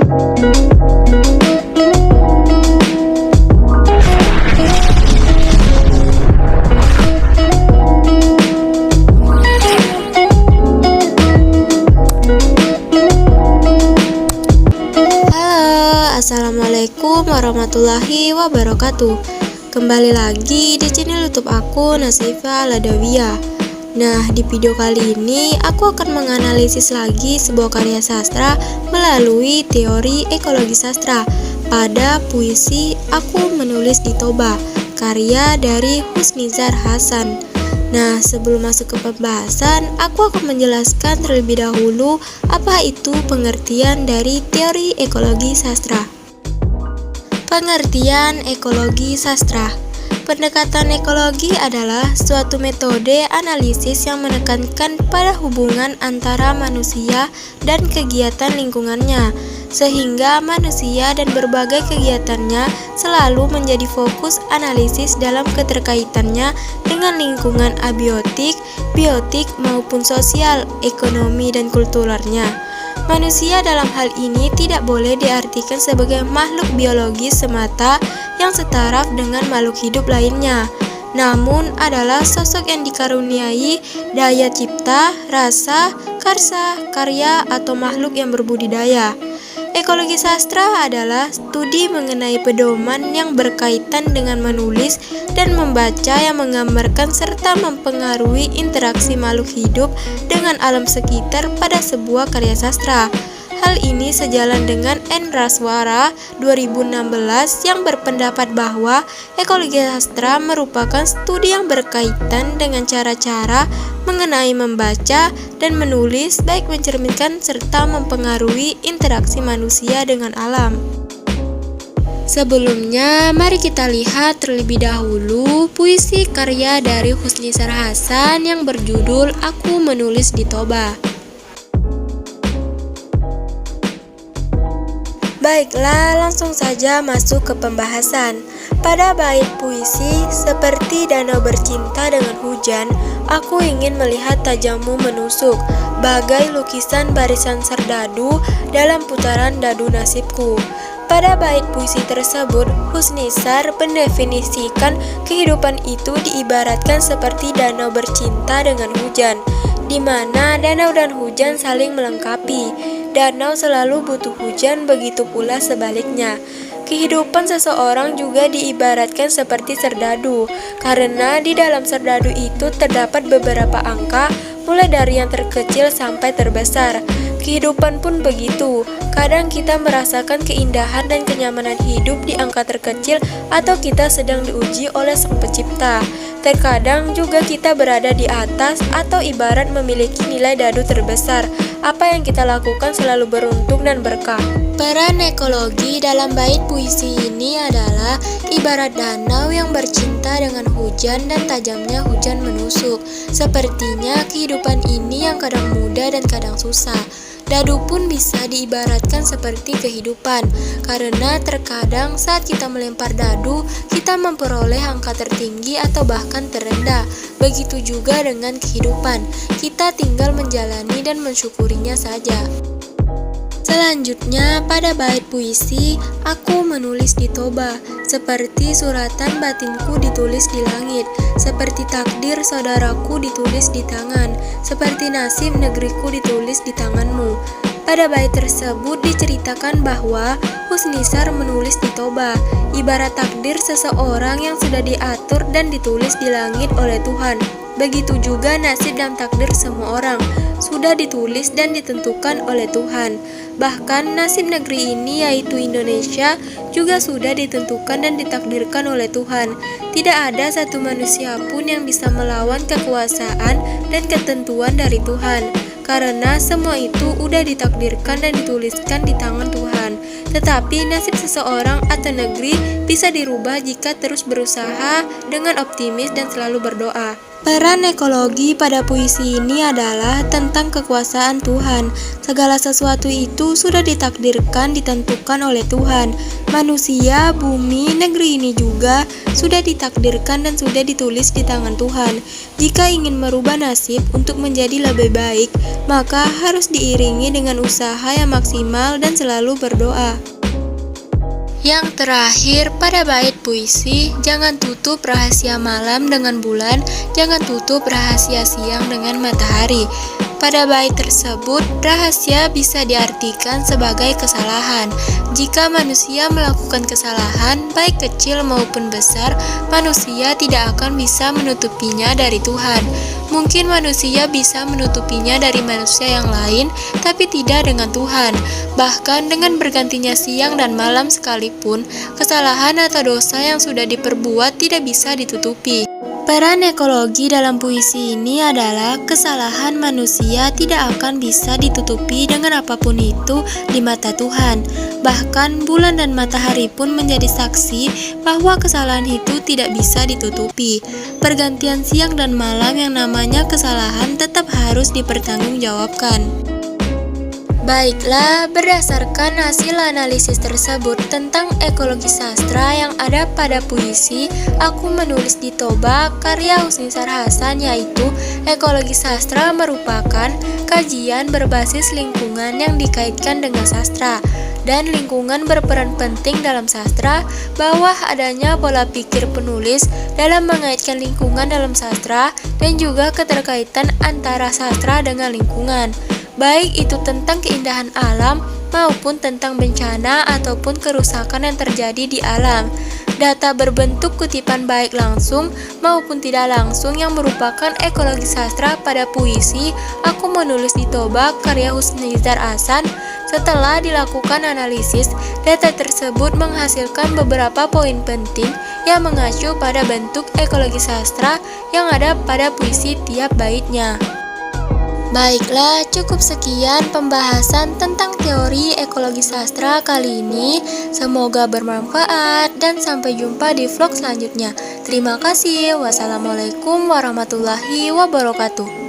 Assalamualaikum warahmatullahi wabarakatuh. Kembali lagi di channel YouTube aku, Nasifa Ladawiyah. Nah, di video kali ini aku akan menganalisis lagi sebuah karya sastra melalui teori ekologi sastra pada puisi Aku Menulis di Toba, karya dari Husnizar Hasan. Nah, sebelum masuk ke pembahasan, aku akan menjelaskan terlebih dahulu apa itu pengertian dari teori ekologi sastra. Pengertian ekologi sastra. Pendekatan ekologi adalah suatu metode analisis yang menekankan pada hubungan antara manusia dan kegiatan lingkungannya, sehingga manusia dan berbagai kegiatannya selalu menjadi fokus analisis dalam keterkaitannya dengan lingkungan abiotik, biotik maupun sosial, ekonomi, dan kulturalnya. Manusia dalam hal ini tidak boleh diartikan sebagai makhluk biologis semata yang setaraf dengan makhluk hidup lainnya, namun adalah sosok yang dikaruniai daya cipta, rasa, karsa, karya, atau makhluk yang berbudidaya. Ekologi sastra adalah studi mengenai pedoman yang berkaitan dengan menulis dan membaca yang menggambarkan serta mempengaruhi interaksi makhluk hidup dengan alam sekitar pada sebuah karya sastra. Hal ini sejalan dengan N. Raswara 2016 yang berpendapat bahwa ekologi sastra merupakan studi yang berkaitan dengan cara-cara mengenai membaca dan menulis, baik mencerminkan serta mempengaruhi interaksi manusia dengan alam. Sebelumnya, mari kita lihat terlebih dahulu puisi karya dari Husnizar Hasan yang berjudul Aku Menulis di Toba. Baiklah, langsung saja masuk ke pembahasan. Pada bait puisi, seperti danau bercinta dengan hujan, aku ingin melihat tajammu menusuk, bagai lukisan barisan serdadu dalam putaran dadu nasibku. Pada bait puisi tersebut, Husnizar mendefinisikan kehidupan itu diibaratkan seperti danau bercinta dengan hujan, di mana danau dan hujan saling melengkapi. Danau selalu butuh hujan, begitu pula sebaliknya. Kehidupan seseorang juga diibaratkan seperti serdadu, karena di dalam serdadu itu terdapat beberapa angka, mulai dari yang terkecil sampai terbesar. Kehidupan pun begitu. Kadang kita merasakan keindahan dan kenyamanan hidup di angka terkecil atau kita sedang diuji oleh Sang Pencipta. Terkadang juga kita berada di atas atau ibarat memiliki nilai dadu terbesar. Apa yang kita lakukan selalu beruntung dan berkah. Peran ekologi dalam bait puisi ini adalah ibarat danau yang bercinta dengan hujan dan tajamnya hujan menusuk. Sepertinya kehidupan ini yang kadang mudah dan kadang susah. Dadu pun bisa diibaratkan seperti kehidupan, karena terkadang saat kita melempar dadu, kita memperoleh angka tertinggi atau bahkan terendah. Begitu juga dengan kehidupan, kita tinggal menjalani dan mensyukurinya saja. Selanjutnya, pada bait puisi, aku menulis di Toba, seperti suratan batinku ditulis di langit, seperti takdir saudaraku ditulis di tangan, seperti nasib negeriku ditulis di tanganmu. Pada bait tersebut diceritakan bahwa Husnizar menulis di Toba, ibarat takdir seseorang yang sudah diatur dan ditulis di langit oleh Tuhan. Begitu juga nasib dan takdir semua orang sudah ditulis dan ditentukan oleh Tuhan. Bahkan nasib negeri ini, yaitu Indonesia, juga sudah ditentukan dan ditakdirkan oleh Tuhan. Tidak ada satu manusia pun yang bisa melawan kekuasaan dan ketentuan dari Tuhan, karena semua itu udah ditakdirkan dan dituliskan di tangan Tuhan. Tetapi nasib seseorang atau negeri bisa dirubah jika terus berusaha dengan optimis dan selalu berdoa. Peran ekologi pada puisi ini adalah tentang kekuasaan Tuhan. Segala sesuatu itu sudah ditakdirkan, ditentukan oleh Tuhan. Manusia, bumi, negeri ini juga sudah ditakdirkan dan sudah ditulis di tangan Tuhan. Jika ingin merubah nasib untuk menjadi lebih baik, maka harus diiringi dengan usaha yang maksimal dan selalu berdoa. Yang terakhir, pada bait puisi, jangan tutup rahasia malam dengan bulan, jangan tutup rahasia siang dengan matahari. Pada bait tersebut, rahasia bisa diartikan sebagai kesalahan. Jika manusia melakukan kesalahan, baik kecil maupun besar, manusia tidak akan bisa menutupinya dari Tuhan. Mungkin manusia bisa menutupinya dari manusia yang lain, tapi tidak dengan Tuhan. Bahkan dengan bergantinya siang dan malam sekalipun, kesalahan atau dosa yang sudah diperbuat tidak bisa ditutupi. Peran ekologi dalam puisi ini adalah kesalahan manusia tidak akan bisa ditutupi dengan apapun itu di mata Tuhan. Bahkan bulan dan matahari pun menjadi saksi bahwa kesalahan itu tidak bisa ditutupi. Pergantian siang dan malam yang namanya kesalahan tetap harus dipertanggungjawabkan. Baiklah, berdasarkan hasil analisis tersebut tentang ekologi sastra yang ada pada puisi, aku menulis di Toba karya Husnisar Hasan, yaitu ekologi sastra merupakan kajian berbasis lingkungan yang dikaitkan dengan sastra. Dan lingkungan berperan penting dalam sastra. Bawah adanya pola pikir penulis dalam mengaitkan lingkungan dalam sastra dan juga keterkaitan antara sastra dengan lingkungan. Baik itu tentang keindahan alam maupun tentang bencana ataupun kerusakan yang terjadi di alam. Data berbentuk kutipan baik langsung maupun tidak langsung yang merupakan ekologi sastra pada puisi, aku menulis di Toba karya Husnisar Hasan. Setelah dilakukan analisis, data tersebut menghasilkan beberapa poin penting yang mengacu pada bentuk ekologi sastra yang ada pada puisi tiap baitnya. Baiklah, cukup sekian pembahasan tentang teori ekologi sastra kali ini. Semoga bermanfaat dan sampai jumpa di vlog selanjutnya. Terima kasih. Wassalamualaikum warahmatullahi wabarakatuh.